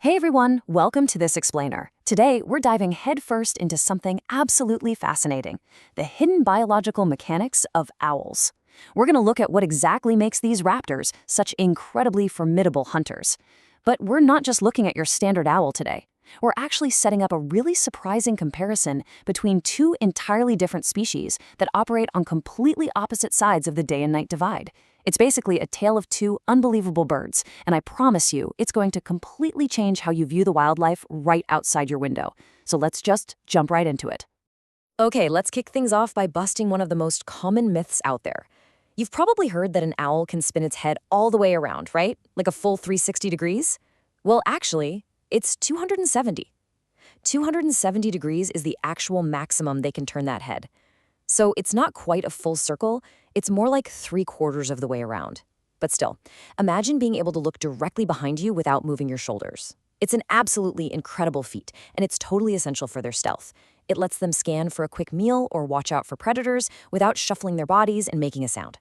Hey everyone, welcome to This Explainer. Today, we're diving headfirst into something absolutely fascinating, the hidden biological mechanics of owls. We're going to look at what exactly makes these raptors such incredibly formidable hunters. But we're not just looking at your standard owl today. We're actually setting up a really surprising comparison between two entirely different species that operate on completely opposite sides of the day and night divide. It's basically a tale of two unbelievable birds, and I promise you, it's going to completely change how you view the wildlife right outside your window. So let's just jump right into it. Okay, let's kick things off by busting one of the most common myths out there. You've probably heard that an owl can spin its head all the way around, right? Like a full 360 degrees? Well, actually, it's 270. 270 degrees is the actual maximum they can turn that head. So it's not quite a full circle, it's more like 3/4 of the way around. But still, imagine being able to look directly behind you without moving your shoulders. It's an absolutely incredible feat, and it's totally essential for their stealth. It lets them scan for a quick meal or watch out for predators without shuffling their bodies and making a sound.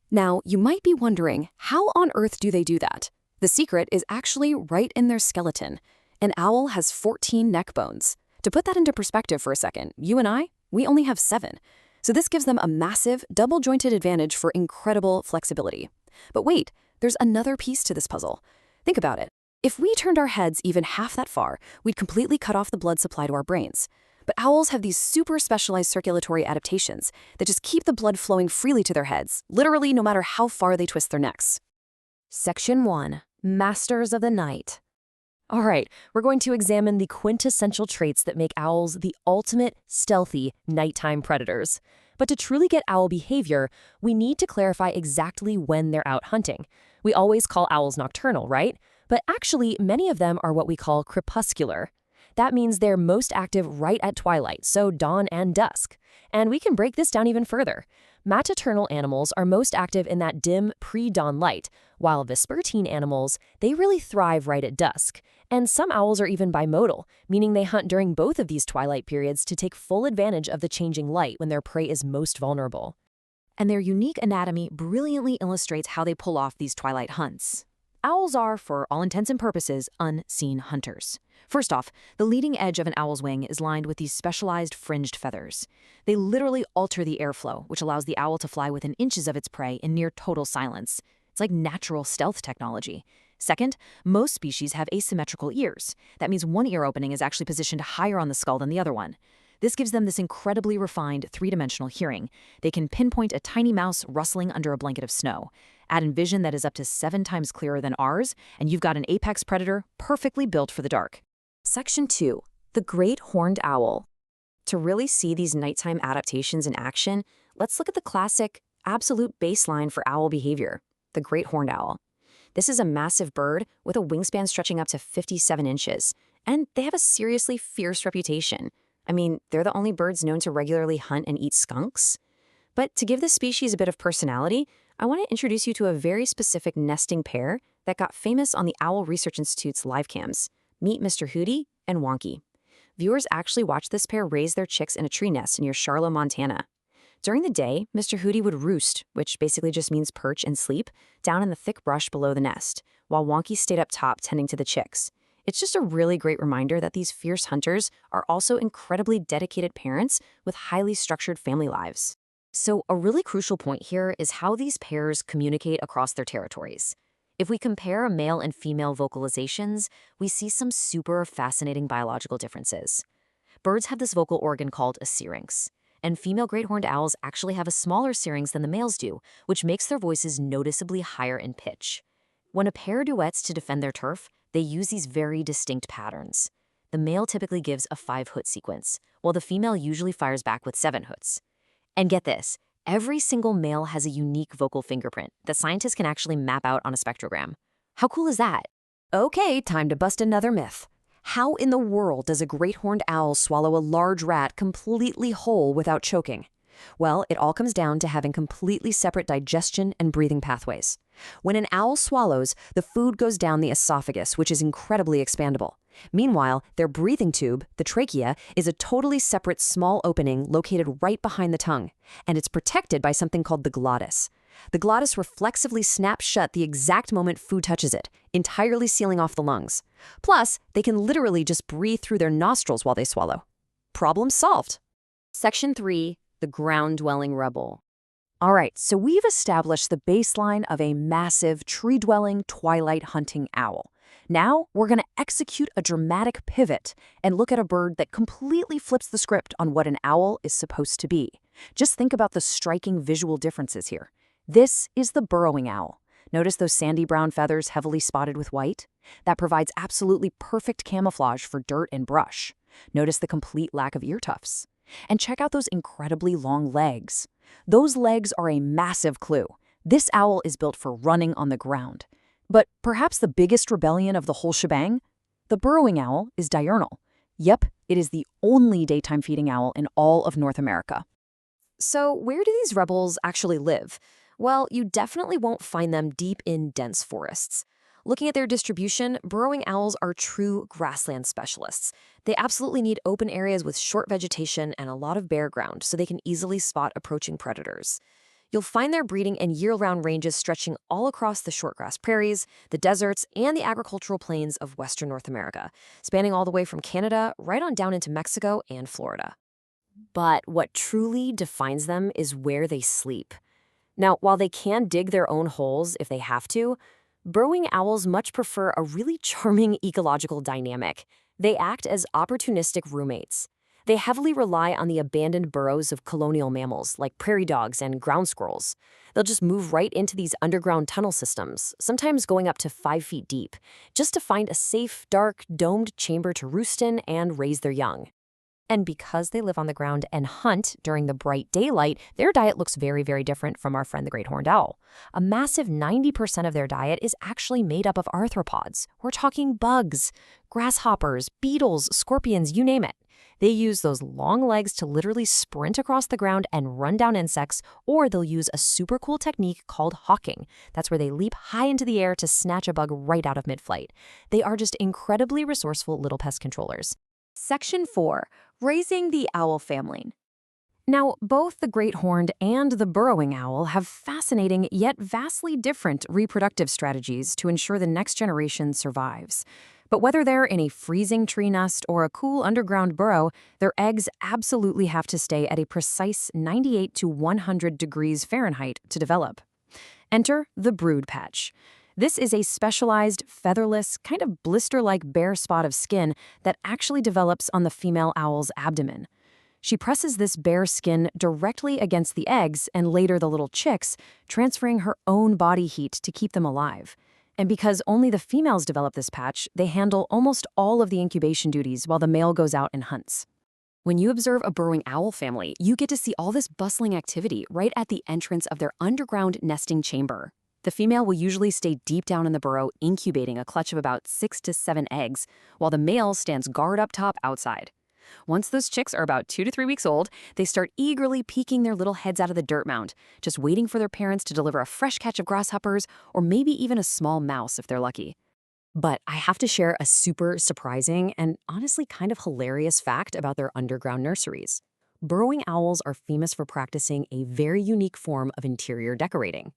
Now, you might be wondering, how on earth do they do that? The secret is actually right in their skeleton. An owl has 14 neck bones. To put that into perspective for a second, you and I, we only have 7. So this gives them a massive, double-jointed advantage for incredible flexibility. But wait, there's another piece to this puzzle. Think about it. If we turned our heads even half that far, we'd completely cut off the blood supply to our brains. But owls have these super specialized circulatory adaptations that just keep the blood flowing freely to their heads, literally no matter how far they twist their necks. Section 1. Masters of the Night. All right, we're going to examine the quintessential traits that make owls the ultimate stealthy nighttime predators. But to truly get owl behavior, we need to clarify exactly when they're out hunting. We always call owls nocturnal, right? But actually, many of them are what we call crepuscular. That means they're most active right at twilight, so dawn and dusk. And we can break this down even further. Maternal animals are most active in that dim pre-dawn light, while vespertine animals, they really thrive right at dusk. And some owls are even bimodal, meaning they hunt during both of these twilight periods to take full advantage of the changing light when their prey is most vulnerable. And their unique anatomy brilliantly illustrates how they pull off these twilight hunts. Owls are, for all intents and purposes, unseen hunters. First off, the leading edge of an owl's wing is lined with these specialized fringed feathers. They literally alter the airflow, which allows the owl to fly within inches of its prey in near total silence. It's like natural stealth technology. Second, most species have asymmetrical ears. That means one ear opening is actually positioned higher on the skull than the other one. This gives them this incredibly refined three-dimensional hearing. They can pinpoint a tiny mouse rustling under a blanket of snow. Add in vision that is up to 7 times clearer than ours, and you've got an apex predator perfectly built for the dark. Section 2. The Great Horned Owl. To really see these nighttime adaptations in action, let's look at the classic, absolute baseline for owl behavior, the Great Horned Owl. This is a massive bird with a wingspan stretching up to 57 inches, and they have a seriously fierce reputation. I mean, they're the only birds known to regularly hunt and eat skunks. But to give this species a bit of personality, I want to introduce you to a very specific nesting pair that got famous on the Owl Research Institute's live cams. Meet Mr. Hooty and Wonky. Viewers actually watched this pair raise their chicks in a tree nest near Charlotte, Montana. During the day, Mr. Hooty would roost, which basically just means perch and sleep, down in the thick brush below the nest, while Wonky stayed up top tending to the chicks. It's just a really great reminder that these fierce hunters are also incredibly dedicated parents with highly structured family lives. So a really crucial point here is how these pairs communicate across their territories. If we compare male and female vocalizations, we see some super fascinating biological differences. Birds have this vocal organ called a syrinx, and female great horned owls actually have a smaller syrinx than the males do, which makes their voices noticeably higher in pitch. When a pair duets to defend their turf, they use these very distinct patterns. The male typically gives a 5-hoot sequence, while the female usually fires back with 7 hoots. And get this, every single male has a unique vocal fingerprint that scientists can actually map out on a spectrogram. How cool is that? Okay, time to bust another myth. How in the world does a great horned owl swallow a large rat completely whole without choking? Well, it all comes down to having completely separate digestion and breathing pathways. When an owl swallows, the food goes down the esophagus, which is incredibly expandable. Meanwhile, their breathing tube, the trachea, is a totally separate small opening located right behind the tongue, and it's protected by something called the glottis. The glottis reflexively snaps shut the exact moment food touches it, entirely sealing off the lungs. Plus, they can literally just breathe through their nostrils while they swallow. Problem solved. Section 3, the ground-dwelling rebel. All right, so we've established the baseline of a massive, tree-dwelling, twilight-hunting owl. Now, we're going to execute a dramatic pivot and look at a bird that completely flips the script on what an owl is supposed to be. Just think about the striking visual differences here. This is the burrowing owl. Notice those sandy brown feathers heavily spotted with white? That provides absolutely perfect camouflage for dirt and brush. Notice the complete lack of ear tufts. And check out those incredibly long legs. Those legs are a massive clue. This owl is built for running on the ground. But perhaps the biggest rebellion of the whole shebang? The burrowing owl is diurnal. Yep, it is the only daytime feeding owl in all of North America. So where do these rebels actually live? Well, you definitely won't find them deep in dense forests. Looking at their distribution, burrowing owls are true grassland specialists. They absolutely need open areas with short vegetation and a lot of bare ground so they can easily spot approaching predators. You'll find their breeding in year-round ranges stretching all across the shortgrass prairies, the deserts, and the agricultural plains of western North America, spanning all the way from Canada right on down into Mexico and Florida. But what truly defines them is where they sleep. Now, while they can dig their own holes if they have to, burrowing owls much prefer a really charming ecological dynamic. They act as opportunistic roommates. They heavily rely on the abandoned burrows of colonial mammals like prairie dogs and ground squirrels. They'll just move right into these underground tunnel systems, sometimes going up to 5 feet deep, just to find a safe, dark, domed chamber to roost in and raise their young. And because they live on the ground and hunt during the bright daylight, their diet looks very, very different from our friend the great horned owl. A massive 90% of their diet is actually made up of arthropods. We're talking bugs, grasshoppers, beetles, scorpions, you name it. They use those long legs to literally sprint across the ground and run down insects, or they'll use a super cool technique called hawking. That's where they leap high into the air to snatch a bug right out of mid-flight. They are just incredibly resourceful little pest controllers. Section 4. Raising the owl family. Now, both the great horned and the burrowing owl have fascinating yet vastly different reproductive strategies to ensure the next generation survives. But whether they're in a freezing tree nest or a cool underground burrow, their eggs absolutely have to stay at a precise 98 to 100 degrees Fahrenheit to develop. Enter the brood patch. This is a specialized, featherless, kind of blister-like bare spot of skin that actually develops on the female owl's abdomen. She presses this bare skin directly against the eggs and later the little chicks, transferring her own body heat to keep them alive. And because only the females develop this patch, they handle almost all of the incubation duties while the male goes out and hunts. When you observe a burrowing owl family, you get to see all this bustling activity right at the entrance of their underground nesting chamber. The female will usually stay deep down in the burrow, incubating a clutch of about 6 to 7 eggs, while the male stands guard up top outside. Once those chicks are about 2 to 3 weeks old, they start eagerly peeking their little heads out of the dirt mound, just waiting for their parents to deliver a fresh catch of grasshoppers or maybe even a small mouse if they're lucky. But I have to share a super surprising and honestly kind of hilarious fact about their underground nurseries. Burrowing owls are famous for practicing a very unique form of interior decorating.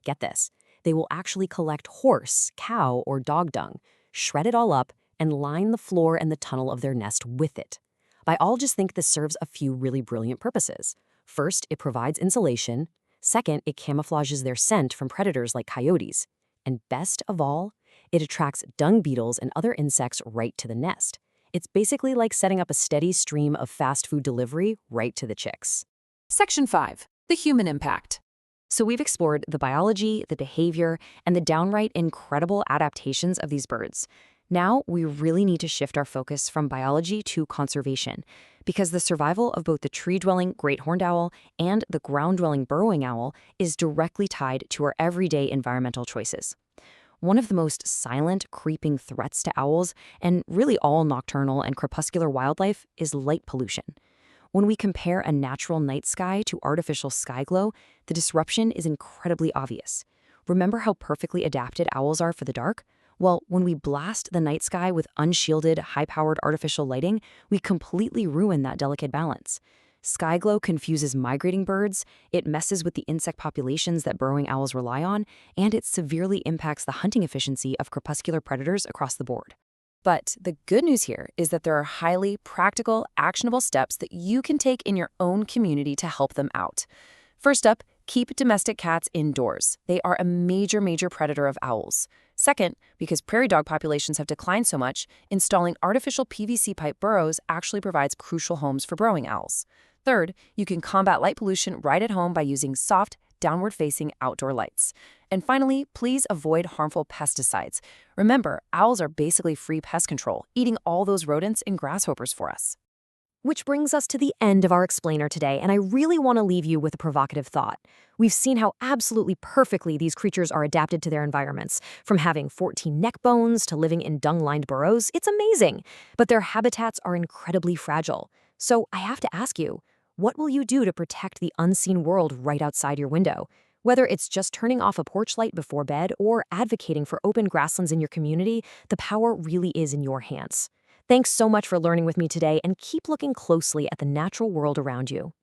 Get this, they will actually collect horse, cow, or dog dung, shred it all up, and line the floor and the tunnel of their nest with it. Biologists think this serves a few really brilliant purposes. First, it provides insulation. Second, it camouflages their scent from predators like coyotes. And best of all, it attracts dung beetles and other insects right to the nest. It's basically like setting up a steady stream of fast food delivery right to the chicks. Section 5. The human impact. So we've explored the biology, the behavior, and the downright incredible adaptations of these birds. Now, we really need to shift our focus from biology to conservation, because the survival of both the tree-dwelling great horned owl and the ground-dwelling burrowing owl is directly tied to our everyday environmental choices. One of the most silent, creeping threats to owls, and really all nocturnal and crepuscular wildlife, is light pollution. When we compare a natural night sky to artificial sky glow, the disruption is incredibly obvious. Remember how perfectly adapted owls are for the dark? Well, when we blast the night sky with unshielded, high-powered artificial lighting, we completely ruin that delicate balance. Sky glow confuses migrating birds, it messes with the insect populations that burrowing owls rely on, and it severely impacts the hunting efficiency of crepuscular predators across the board. But the good news here is that there are highly practical, actionable steps that you can take in your own community to help them out. First up, keep domestic cats indoors. They are a major predator of owls. Second, because prairie dog populations have declined so much, installing artificial PVC pipe burrows actually provides crucial homes for burrowing owls. Third, you can combat light pollution right at home by using soft, downward-facing outdoor lights. And finally, please avoid harmful pesticides. Remember, owls are basically free pest control, eating all those rodents and grasshoppers for us. Which brings us to the end of our explainer today, and I really want to leave you with a provocative thought. We've seen how absolutely perfectly these creatures are adapted to their environments. From having 14 neck bones to living in dung-lined burrows, it's amazing. But their habitats are incredibly fragile. So I have to ask you, what will you do to protect the unseen world right outside your window? Whether it's just turning off a porch light before bed or advocating for open grasslands in your community, the power really is in your hands. Thanks so much for learning with me today, and keep looking closely at the natural world around you.